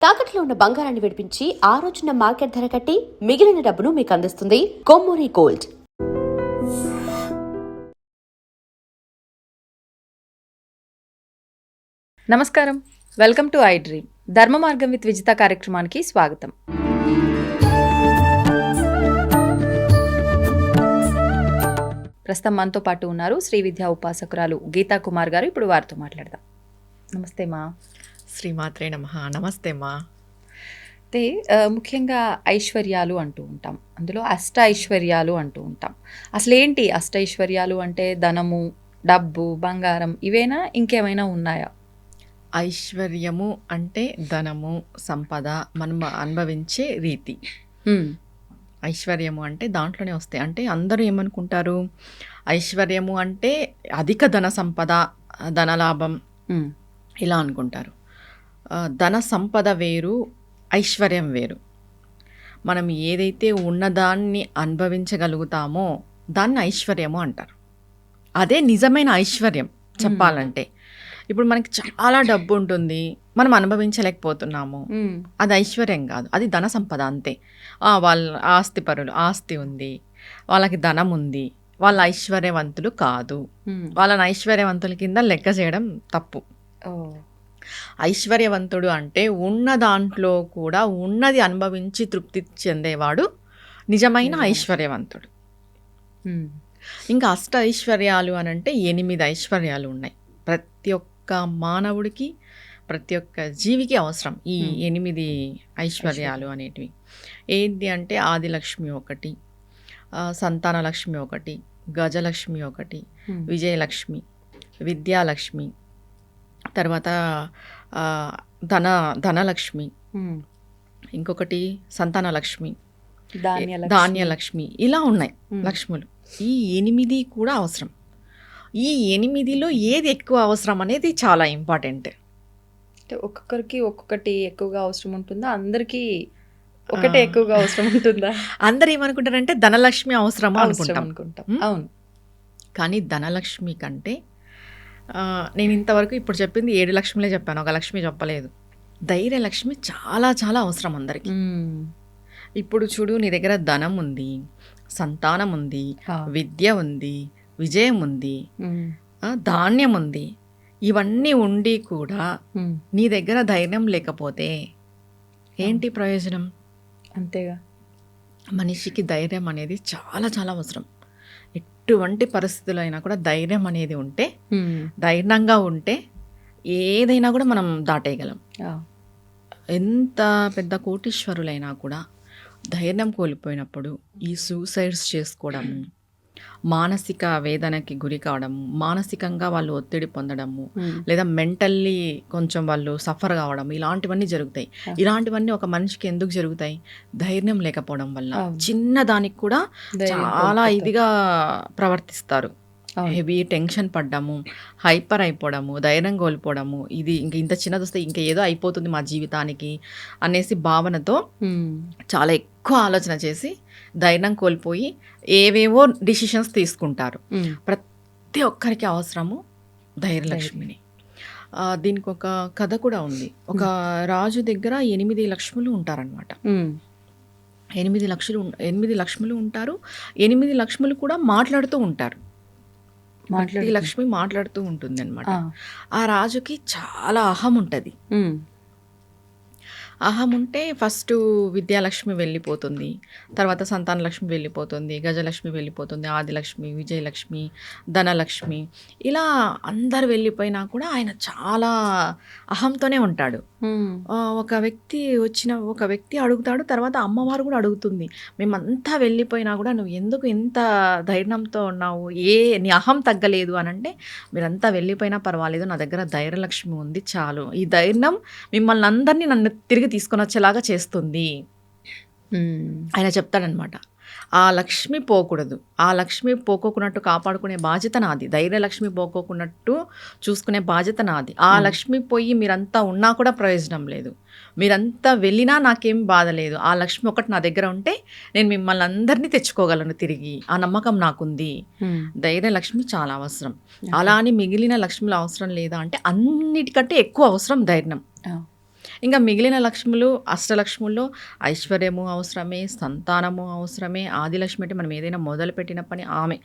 తాకట్లో ఉన్న బంగారాన్ని విడిపించి ఆ రోజున మార్కెట్ ధర కట్టి మిగిలిన డబ్బును మీకు అందిస్తుంది కొమ్మూరి గోల్డ్. నమస్కారం, వెల్కమ్ టు ఐ డ్రీమ్. ధర్మ మార్గం విత్ విజిత కార్యక్రమానికి స్వాగతం. ప్రస్తుతం మనతో పాటు ఉన్నారు శ్రీ విద్యా ఉపాసకురాలు గీతా కుమార్ గారు. ఇప్పుడు వారితో మాట్లాడదాం. నమస్తే మా. శ్రీమాత్రే నమః. నమస్తే మా. అయితే ముఖ్యంగా ఐశ్వర్యాలు అంటూ ఉంటాం, అందులో అష్ట ఐశ్వర్యాలు అంటూ ఉంటాం. అసలు ఏంటి అష్ట ఐశ్వర్యాలు అంటే? ధనము, డబ్బు, బంగారం, ఇవేనా ఇంకేమైనా ఉన్నాయా? ఐశ్వర్యము అంటే ధనము, సంపద, మనం అనుభవించే రీతి. ఐశ్వర్యము అంటే దాంట్లోనే వస్తాయి. అంటే అందరూ ఏమనుకుంటారు, ఐశ్వర్యము అంటే అధిక ధన సంపద, ధనలాభం ఇలా అనుకుంటారు. ధన సంపద వేరు, ఐశ్వర్యం వేరు. మనం ఏదైతే ఉన్నదాన్ని అనుభవించగలుగుతామో దాన్ని ఐశ్వర్యము అంటారు. అదే నిజమైన ఐశ్వర్యం చెప్పాలంటే. ఇప్పుడు మనకి చాలా డబ్బు ఉంటుంది, మనం అనుభవించలేకపోతున్నాము, అది ఐశ్వర్యం కాదు, అది ధన సంపద అంతే. వాళ్ళ ఆస్తిపరులు, ఆస్తి ఉంది, వాళ్ళకి ధనం ఉంది, వాళ్ళ ఐశ్వర్యవంతులు కాదు. వాళ్ళని ఐశ్వర్యవంతుల కింద లెక్క చేయడం తప్పు. ఐశ్వర్యవంతుడు అంటే ఉన్న దాంట్లో కూడా ఉన్నది అనుభవించి తృప్తి చెందేవాడు నిజమైన ఐశ్వర్యవంతుడు. ఇంకా అష్ట ఐశ్వర్యాలు అని అంటే 8 ఐశ్వర్యాలు ఉన్నాయి. ప్రతి ఒక్క మానవుడికి, ప్రతి ఒక్క జీవికి అవసరం ఈ 8 ఐశ్వర్యాలు అనేటివి. ఏంటి అంటే ఆదిలక్ష్మి ఒకటి, సంతానలక్ష్మి ఒకటి, గజలక్ష్మి ఒకటి, విజయలక్ష్మి, విద్యాలక్ష్మి, తర్వాత ధనలక్ష్మి, ఇంకొకటి సంతానలక్ష్మి, ధాన్యలక్ష్మి, ఇలా ఉన్నాయి లక్ష్ములు. ఈ 8 కూడా అవసరం. ఈ 8లో ఏది ఎక్కువ అవసరం అనేది చాలా ఇంపార్టెంట్. ఒక్కొక్కరికి ఒక్కొక్కటి ఎక్కువగా అవసరం ఉంటుందా? అందరికీ ఒకటే ఎక్కువగా అవసరం ఉంటుందా? అందరు ఏమనుకుంటారంటే ధనలక్ష్మి అవసరం అనుకుంటాం. అవును. కానీ ధనలక్ష్మి కంటే నేను ఇంతవరకు ఇప్పుడు చెప్పింది 7 లక్ష్మిలే చెప్పాను, ఒక లక్ష్మి చెప్పలేదు. ధైర్యలక్ష్మి చాలా చాలా అవసరం అందరికీ. ఇప్పుడు చూడు, నీ దగ్గర ధనం ఉంది, సంతానం ఉంది, విద్య ఉంది, విజయం ఉంది, ధాన్యం ఉంది, ఇవన్నీ ఉండి కూడా నీ దగ్గర ధైర్యం లేకపోతే ఏంటి ప్రయోజనం? అంతేగా. మనిషికి ధైర్యం అనేది చాలా చాలా అవసరం. ఎటువంటి పరిస్థితుల్లో అయినా కూడా ధైర్యం అనేది ఉంటే, ధైర్యంగా ఉంటే ఏదైనా కూడా మనం దాటేయగలం. ఎంత పెద్ద కోటీశ్వరులైనా కూడా ధైర్యం కోల్పోయినప్పుడు ఈ సూసైడ్స్ చేసుకోవడము, మానసిక వేదనకి గురి కావడము, మానసికంగా వాళ్ళు ఒత్తిడి పొందడము, లేదా మెంటల్లీ కొంచెం వాళ్ళు సఫర్ కావడం, ఇలాంటివన్నీ జరుగుతాయి. ఇలాంటివన్నీ ఒక మనిషికి ఎందుకు జరుగుతాయి? ధైర్యం లేకపోవడం వల్ల. చిన్న దానికి కూడా చాలా ఇదిగా ప్రవర్తిస్తారు. హెవీ టెన్షన్ పడ్డము, హైపర్ అయిపోవడము, ధైర్యం కోల్పోవడము, ఇది ఇంత చిన్నది వస్తే ఇంకా ఏదో అయిపోతుంది మా జీవితానికి అనేసి భావనతో చాలా ఎక్కువ ఆలోచన చేసి ధైర్యం కోల్పోయి ఏవేవో డిసిషన్స్ తీసుకుంటారు. ప్రతి ఒక్కరికి అవసరము ధైర్యలక్ష్మిని. దీనికి ఒక కథ కూడా ఉంది. ఒక రాజు దగ్గర 8 లక్ష్ములు ఉంటారనమాట. 8 లక్ష్ములు ఉంటారు. 8 లక్ష్ములు కూడా మాట్లాడుతూ ఉంటారు. లక్ష్మి మాట్లాడుతూ ఉంటుంది అనమాట. ఆ రాజుకి చాలా అహం ఉంటుంది. అహం ఉంటే ఫస్ట్ విద్యాలక్ష్మి వెళ్ళిపోతుంది, తర్వాత సంతానలక్ష్మి వెళ్ళిపోతుంది, గజలక్ష్మి వెళ్ళిపోతుంది, ఆదిలక్ష్మి, విజయలక్ష్మి, ధనలక్ష్మి, ఇలా అందరు వెళ్ళిపోయినా కూడా ఆయన చాలా అహంతోనే ఉంటాడు. ఒక వ్యక్తి అడుగుతాడు, తర్వాత అమ్మవారు కూడా అడుగుతుంది, మేమంతా వెళ్ళిపోయినా కూడా నువ్వు ఎందుకు ఇంత ధైర్యంతో ఉన్నావు, నీ అహం తగ్గలేదు అని అంటే, మీరంతా వెళ్ళిపోయినా పర్వాలేదు, నా దగ్గర ధైర్యలక్ష్మి ఉంది చాలు, ఈ ధైర్యం మిమ్మల్ని అందరినీ నన్ను తిరిగి తీసుకొని వచ్చేలాగా చేస్తుంది ఆయన చెప్తాడనమాట. ఆ లక్ష్మి పోకూడదు, ఆ లక్ష్మి పోకోకున్నట్టు కాపాడుకునే బాధ్యత నాది, ధైర్యలక్ష్మి పోకోకున్నట్టు చూసుకునే బాధ్యత నాది. ఆ లక్ష్మి పోయి మీరంతా ఉన్నా కూడా ప్రయోజనం లేదు, మీరంతా వెళ్ళినా నాకేం బాధ లేదు, ఆ లక్ష్మి ఒకటి నా దగ్గర ఉంటే నేను మిమ్మల్ని అందరినీ తెచ్చుకోగలను తిరిగి, ఆ నమ్మకం నాకుంది. ధైర్యలక్ష్మి చాలా అవసరం. అలా అని మిగిలిన లక్ష్మిలు అవసరం లేదా అంటే, అన్నిటికంటే ఎక్కువ అవసరం ధైర్యం. ఇంకా మిగిలిన లక్ష్ములు అష్టలక్ష్ముల్లో ఐశ్వర్యము అవసరమే, సంతానము అవసరమే. ఆదిలక్ష్మి అంటే మనం ఏదైనా మొదలుపెట్టిన పని ఆమె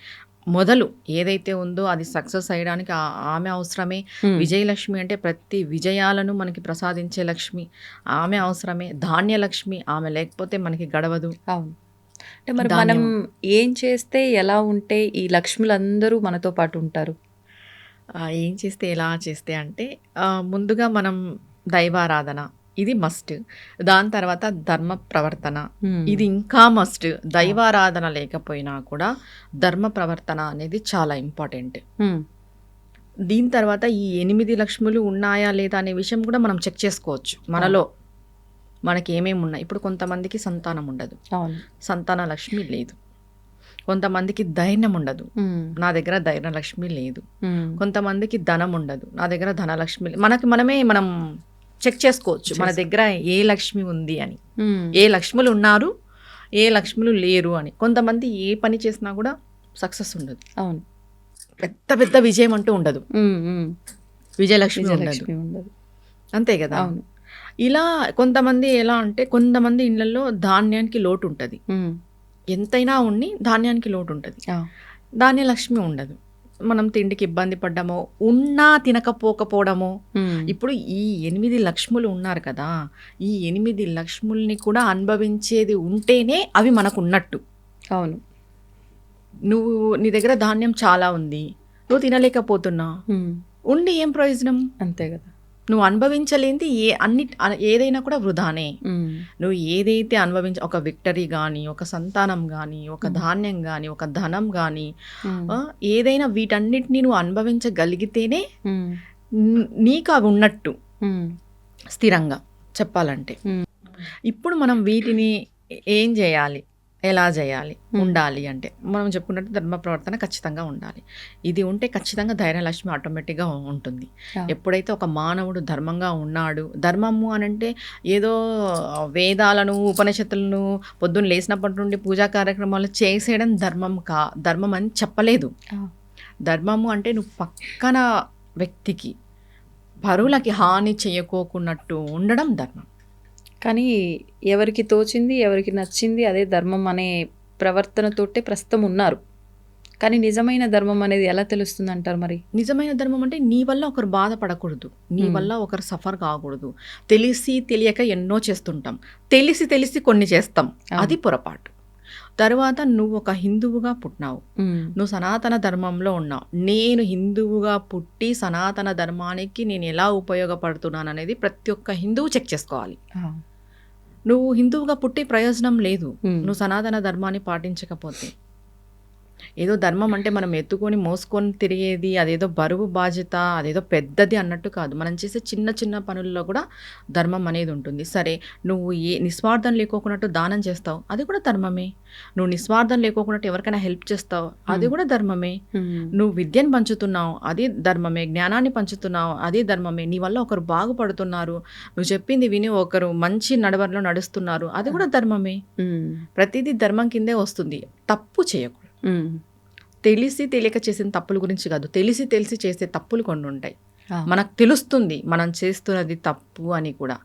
మొదలు ఏదైతే ఉందో అది సక్సెస్ అయ్యడానికి ఆమె అవసరమే. విజయలక్ష్మి అంటే ప్రతి విజయాలను మనకి ప్రసాదించే లక్ష్మి, ఆమె అవసరమే. ధాన్యలక్ష్మి, ఆమె లేకపోతే మనకి గడవదు. అవును. అంటే మరి మనం ఏం చేస్తే ఎలా ఉంటే ఈ లక్ష్ములందరూ మనతో పాటు ఉంటారు? ఏం చేస్తే ఎలా చేస్తే అంటే ముందుగా మనం దైవారాధన ఇది మస్ట్. దాని తర్వాత ధర్మ ప్రవర్తన ఇది ఇంకా మస్ట్. దైవారాధన లేకపోయినా కూడా ధర్మ ప్రవర్తన అనేది చాలా ఇంపార్టెంట్. దీని తర్వాత ఈ 8 లక్ష్ములు ఉన్నాయా లేదా అనే విషయం కూడా మనం చెక్ చేసుకోవచ్చు. మనలో మనకి ఏమేమి ఉన్నాయి. ఇప్పుడు కొంతమందికి సంతానం ఉండదు, సంతాన లక్ష్మి లేదు. కొంతమందికి ధైర్యం ఉండదు, నా దగ్గర ధైర్యలక్ష్మి లేదు. కొంతమందికి ధనం ఉండదు, నా దగ్గర ధనలక్ష్మి లేదు. మనం చెక్ చేసుకోవచ్చు మన దగ్గర ఏ లక్ష్మి ఉంది అని, ఏ లక్ష్ములు ఉన్నారు, ఏ లక్ష్ములు లేరు అని. కొంతమంది ఏ పని చేసినా కూడా సక్సెస్ ఉండదు. అవును, పెద్ద పెద్ద విజయం అంటూ ఉండదు, విజయలక్ష్మి ఉండదు, అంతే కదా. అవును. ఇలా కొంతమంది ఎలా అంటే కొంతమంది ఇళ్లలో ధాన్యానికి లోటు ఉంటుంది, ఎంతైనా ఉండి ధాన్యానికి లోటు ఉంటుంది, ధాన్యలక్ష్మి ఉండదు. మనం తిండికి ఇబ్బంది పడ్డామో, ఉన్నా తినకపోకపోవడమో. ఇప్పుడు ఈ 8 లక్ష్ములు ఉన్నారు కదా, ఈ 8 లక్ష్ముల్ని కూడా అనుభవించేది ఉంటేనే అవి మనకు ఉన్నట్టు. అవును. నీ దగ్గర ధాన్యం చాలా ఉంది, నువ్వు తినలేకపోతున్నావు, ఉండి ఏం ప్రయోజనం? అంతే కదా. నువ్వు అనుభవించలేంది ఏదైనా కూడా వృధానే. నువ్వు ఏదైతే ఒక విక్టరీ కానీ, ఒక సంతానం కానీ, ఒక ధాన్యం కానీ, ఒక ధనం కానీ, ఏదైనా వీటన్నిటిని నువ్వు అనుభవించగలిగితేనే నీకు అవి ఉన్నట్టు స్థిరంగా చెప్పాలంటే. ఇప్పుడు మనం వీటిని ఏం చేయాలి, ఎలా చేయాలి, ఉండాలి అంటే మనం చెప్పుకున్నట్టు ధర్మ ప్రవర్తన ఖచ్చితంగా ఉండాలి. ఇది ఉంటే ఖచ్చితంగా ధైర్యలక్ష్మి ఆటోమేటిక్గా ఉంటుంది. ఎప్పుడైతే ఒక మానవుడు ధర్మంగా ఉన్నాడు, ధర్మము అని అంటే ఏదో వేదాలను ఉపనిషత్తులను పొద్దున్న లేచినప్పటి నుండి పూజా కార్యక్రమాలు చేసేయడం ధర్మం అని చెప్పలేదు. ధర్మము అంటే నువ్వు పక్కన వ్యక్తికి పరులకి హాని చేయకోకున్నట్టు ఉండడం ధర్మం. కానీ ఎవరికి తోచింది, ఎవరికి నచ్చింది అదే ధర్మం అనే ప్రవర్తనతోటే ప్రస్తుతం ఉన్నారు. కానీ నిజమైన ధర్మం అనేది ఎలా తెలుస్తుంది అంటారు? మరి నిజమైన ధర్మం అంటే నీ వల్ల ఒకరు బాధపడకూడదు, నీ వల్ల ఒకరు సఫర్ కాకూడదు. తెలిసి తెలియక ఎన్నో చేస్తుంటాం, తెలిసి కొన్ని చేస్తాం, అది పొరపాటు. తర్వాత నువ్వు ఒక హిందువుగా పుట్టినావు, నువ్వు సనాతన ధర్మంలో ఉన్నావు. నేను హిందువుగా పుట్టి సనాతన ధర్మానికి నేను ఎలా ఉపయోగపడుతున్నాను అనేది ప్రతి ఒక్క హిందువు చెక్ చేసుకోవాలి. నువ్వు హిందువుగా పుట్టి ప్రయోజనం లేదు నువ్వు సనాతన ధర్మాన్ని పాటించకపోతే. ఏదో ధర్మం అంటే మనం ఎత్తుకొని మోసుకొని తిరిగేది, అదేదో బరువు బాధ్యత, అదేదో పెద్దది అన్నట్టు కాదు. మనం చేసే చిన్న చిన్న పనుల్లో కూడా ధర్మం అనేది ఉంటుంది. సరే, నువ్వు నిస్వార్థం లేకోకున్నట్టు దానం చేస్తావు, అది కూడా ధర్మమే. నువ్వు నిస్వార్థం లేకోకున్నట్టు ఎవరికైనా హెల్ప్ చేస్తావు, అది కూడా ధర్మమే. నువ్వు విద్యను పంచుతున్నావు, అది ధర్మమే. జ్ఞానాన్ని పంచుతున్నావు, అది ధర్మమే. నీ వల్ల ఒకరు బాగుపడుతున్నారు, నువ్వు చెప్పింది విని ఒకరు మంచి నడవడిలో నడుస్తున్నారు, అది కూడా ధర్మమే. ప్రతిదీ ధర్మం కిందే వస్తుంది. తప్పు చేయకూడదు. తెలిసి తెలియక చేసిన తప్పుల గురించి కాదు, తెలిసి చేసే తప్పులు కొన్ని ఉంటాయి. మనకు తెలుస్తుంది మనం చేస్తున్నది తప్పు అని కూడా,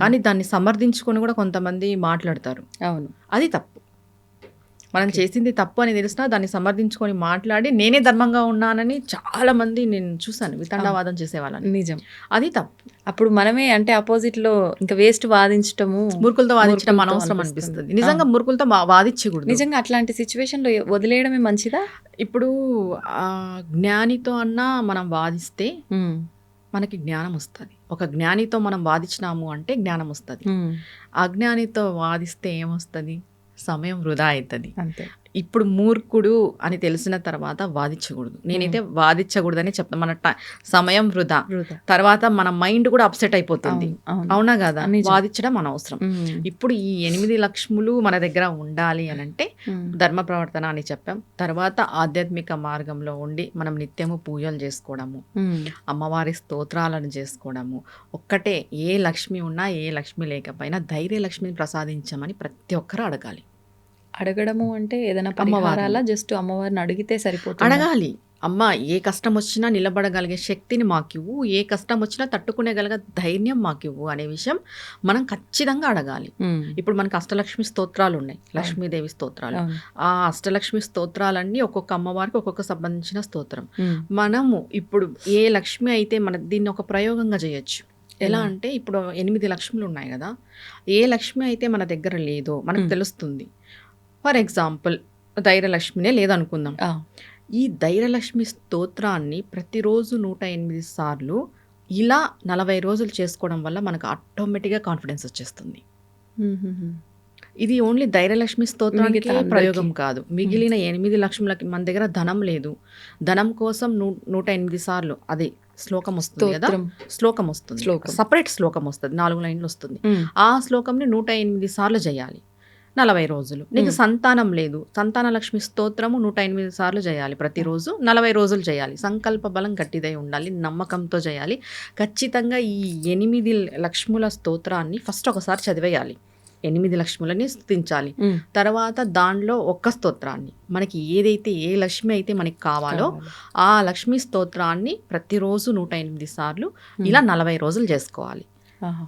కానీ దాన్ని సమర్థించుకొని కూడా కొంతమంది మాట్లాడతారు. అవును, అది తప్పు. మనం చేసింది తప్పు అని తెలిసినా దాన్ని సమర్థించుకొని మాట్లాడి నేనే ధర్మంగా ఉన్నానని చాలా మంది నేను చూసాను, వితండవాదం చేసేవాళ్ళని. నిజం, అది తప్పు. అప్పుడు మనమే అంటే ఆపోజిట్ లో ఇంకా వేస్ట్ వాదించటము, మురుకులతో వాదించడం అనవసరం అనిపిస్తుంది. నిజంగా మురుకులతో వాదించకూడదు. నిజంగా అట్లాంటి సిచ్యువేషన్ లో వదిలేయడమే మంచిదా? ఇప్పుడు జ్ఞానితో అన్నా మనం వాదిస్తే మనకి జ్ఞానం వస్తుంది. ఒక జ్ఞానితో మనం వాదించినాము అంటే జ్ఞానం వస్తుంది. అజ్ఞానితో వాదిస్తే ఏమొస్తుంది? సమయం వృధా అవుతుంది. అంతే. ఇప్పుడు మూర్ఖుడు అని తెలిసిన తర్వాత వాదించకూడదు. నేనైతే వాదించకూడదని చెప్తాను. మన సమయం వృధా, తర్వాత మన మైండ్ కూడా అప్సెట్ అయిపోతుంది. అవునా కదా? వాదించడం అనవసరం. ఇప్పుడు ఈ 8 లక్ష్ములు మన దగ్గర ఉండాలి అని అంటే ధర్మ ప్రవర్తన అని చెప్పాం. తర్వాత ఆధ్యాత్మిక మార్గంలో ఉండి మనం నిత్యము పూజలు చేసుకోవడము, అమ్మవారి స్తోత్రాలను చేసుకోవడము. ఒక్కటే, ఏ లక్ష్మి ఉన్నా ఏ లక్ష్మి లేకపోయినా ధైర్యలక్ష్మిని ప్రసాదించమని ప్రతి ఒక్కరు అడగాలి. అడగడము అంటే ఏదైనా పరిహారాల జస్ట్ అమ్మవారిని అడిగితే సరిపోతుంది? అడగాలి. అమ్మ ఏ కష్టం వచ్చినా నిలబడగలిగే శక్తిని మాకివ్వు, ఏ కష్టం వచ్చినా తట్టుకునేగలిగే ధైర్యం మాకివ్వు అనే విషయం మనం ఖచ్చితంగా అడగాలి. ఇప్పుడు మనకు అష్టలక్ష్మి స్తోత్రాలు ఉన్నాయి, లక్ష్మీదేవి స్తోత్రాలు. ఆ అష్టలక్ష్మి స్తోత్రాలన్నీ ఒక్కొక్క అమ్మవారికి ఒక్కొక్క సంబంధించిన స్తోత్రం. మనము ఇప్పుడు ఏ లక్ష్మి అయితే మన దీన్ని ఒక ప్రయోగంగా చేయొచ్చు. ఎలా అంటే ఇప్పుడు 8 లక్ష్ములు ఉన్నాయి కదా, ఏ లక్ష్మి అయితే మన దగ్గర లేదో మనకు తెలుస్తుంది. ఫర్ ఎగ్జాంపుల్ ధైర్యలక్ష్మినే లేదనుకుందాం. ఈ ధైర్యలక్ష్మి స్తోత్రాన్ని ప్రతిరోజు 108 సార్లు ఇలా 40 రోజులు చేసుకోవడం వల్ల మనకు ఆటోమేటిక్గా కాన్ఫిడెన్స్ వచ్చేస్తుంది. ఇది ఓన్లీ ధైర్యలక్ష్మి స్తోత్రానికి ప్రయోగం కాదు, మిగిలిన 8 లక్ష్ములకి మన దగ్గర ధనం లేదు, ధనం కోసం 108 సార్లు అది శ్లోకం వస్తుంది కదా, శ్లోకం వస్తుంది, సపరేట్ శ్లోకం వస్తుంది, 4 లైన్లు వస్తుంది. ఆ శ్లోకంని 108 సార్లు చేయాలి 40 రోజులు. నీకు సంతానం లేదు, సంతాన లక్ష్మి స్తోత్రము 108 సార్లు చేయాలి ప్రతిరోజు, 40 రోజులు చేయాలి. సంకల్ప బలం గట్టిదై ఉండాలి, నమ్మకంతో చేయాలి. ఖచ్చితంగా ఈ 8 లక్ష్ముల స్తోత్రాన్ని ఫస్ట్ ఒకసారి చదివేయాలి, 8 లక్ష్ములని స్తుతించాలి. తర్వాత దానిలో ఒక్క స్తోత్రాన్ని, మనకి ఏదైతే ఏ లక్ష్మి అయితే మనకి కావాలో ఆ లక్ష్మీ స్తోత్రాన్ని ప్రతిరోజు 108 సార్లు ఇలా 40 రోజులు చేసుకోవాలి.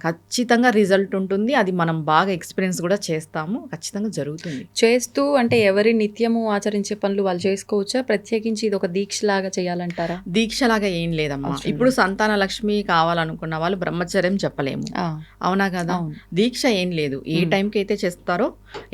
ఖచ్చితంగా రిజల్ట్ ఉంటుంది. అది మనం బాగా ఎక్స్పీరియన్స్ కూడా చేస్తాము, ఖచ్చితంగా జరుగుతుంది. చేస్తూ అంటే ఎవరి నిత్యము ఆచరించే పనులు వాళ్ళు చేసుకోవచ్చా? ప్రత్యేకించి ఇది ఒక దీక్షలాగా చేయాలంటారా? దీక్షలాగా ఏం లేదమ్మా. ఇప్పుడు సంతాన లక్ష్మి కావాలనుకున్న వాళ్ళు బ్రహ్మచర్యం చెప్పలేము, అవునా కదా. దీక్ష ఏం లేదు, ఏ టైంకి అయితే చేస్తారో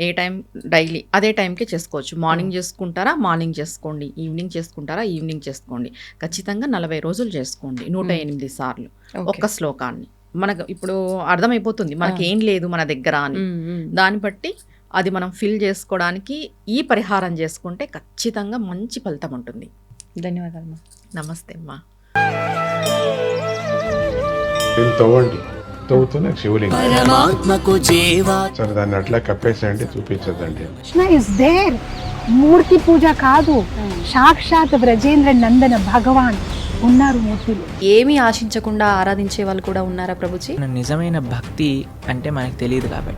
ఏ టైం డైలీ అదే టైంకే చేసుకోవచ్చు. మార్నింగ్ చేసుకుంటారా మార్నింగ్ చేసుకోండి, ఈవినింగ్ చేసుకుంటారా ఈవినింగ్ చేసుకోండి. ఖచ్చితంగా 40 రోజులు చేసుకోండి 108 సార్లు ఒక్క శ్లోకాన్ని. మనకు ఇప్పుడు అర్థమైపోతుంది మనకి ఏం లేదు మన దగ్గర అని. దాన్ని బట్టి అది మనం ఫిల్ చేసుకోవడానికి ఈ పరిహారం చేసుకుంటే ఖచ్చితంగా మంచి ఫలితం ఉంటుంది. ధన్యవాదాలు. నమస్తే అమ్మా. తవ్వండి, తవ్వుతున్న శివలింగం సరే దాన్ని అట్లా కప్పేసేయండి, చూపించదండి. కృష్ణ ఇస్ దేర్, మూర్తి పూజ కాదు, సాక్షాత్ బ్రజేంద్ర నందన భగవాన్ ఉన్నారు మూర్తిలో. ఏమీ ఆశించకుండా ఆరాధించే వాళ్ళు కూడా ఉన్నారా ప్రభుజీ? నిజమైన భక్తి అంటే మనకు తెలియదు కాబట్టి